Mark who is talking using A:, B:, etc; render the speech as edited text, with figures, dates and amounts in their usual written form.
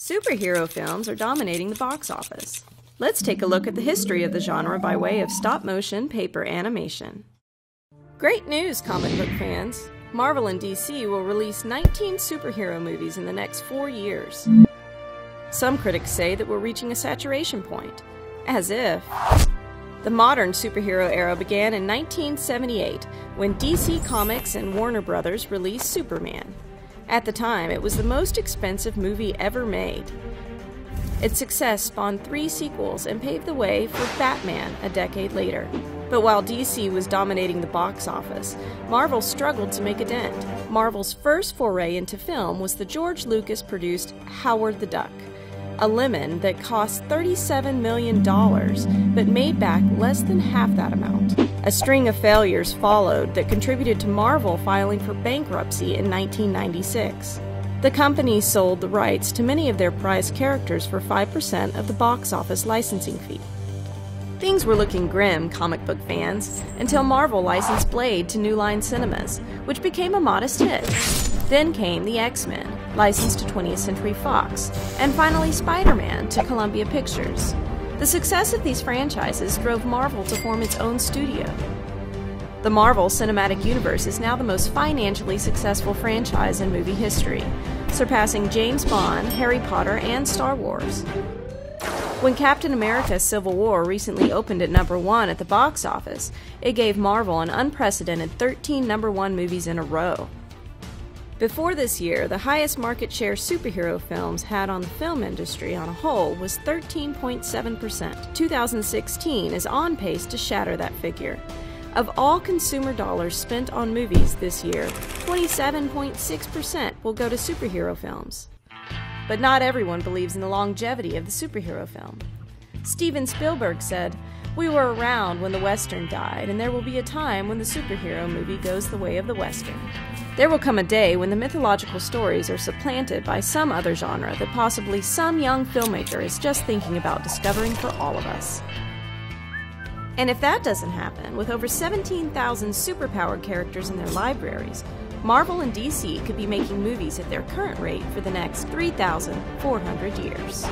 A: Superhero films are dominating the box office. Let's take a look at the history of the genre by way of stop-motion paper animation. Great news, comic book fans! Marvel and DC will release 19 superhero movies in the next 4 years. Some critics say that we're reaching a saturation point. As if. The modern superhero era began in 1978 when DC Comics and Warner Brothers released Superman. At the time, it was the most expensive movie ever made. Its success spawned 3 sequels and paved the way for Batman a decade later. But while DC was dominating the box office, Marvel struggled to make a dent. Marvel's first foray into film was the George Lucas-produced Howard the Duck, a lemon that cost $37 million but made back less than half that amount. A string of failures followed that contributed to Marvel filing for bankruptcy in 1996. The company sold the rights to many of their prized characters for 5% of the box office licensing fee. Things were looking grim, comic book fans, until Marvel licensed Blade to New Line Cinemas, which became a modest hit. Then came the X-Men, licensed to 20th Century Fox, and finally Spider-Man to Columbia Pictures. The success of these franchises drove Marvel to form its own studio. The Marvel Cinematic Universe is now the most financially successful franchise in movie history, surpassing James Bond, Harry Potter, and Star Wars. When Captain America: Civil War recently opened at #1 at the box office, it gave Marvel an unprecedented 13 #1 movies in a row. Before this year, the highest market share superhero films had on the film industry on a whole was 13.7%. 2016 is on pace to shatter that figure. Of all consumer dollars spent on movies this year, 27.6% will go to superhero films. But not everyone believes in the longevity of the superhero film. Steven Spielberg said, "We were around when the Western died, and there will be a time when the superhero movie goes the way of the Western. There will come a day when the mythological stories are supplanted by some other genre that possibly some young filmmaker is just thinking about discovering for all of us." And if that doesn't happen, with over 17,000 superpowered characters in their libraries, Marvel and DC could be making movies at their current rate for the next 3,400 years.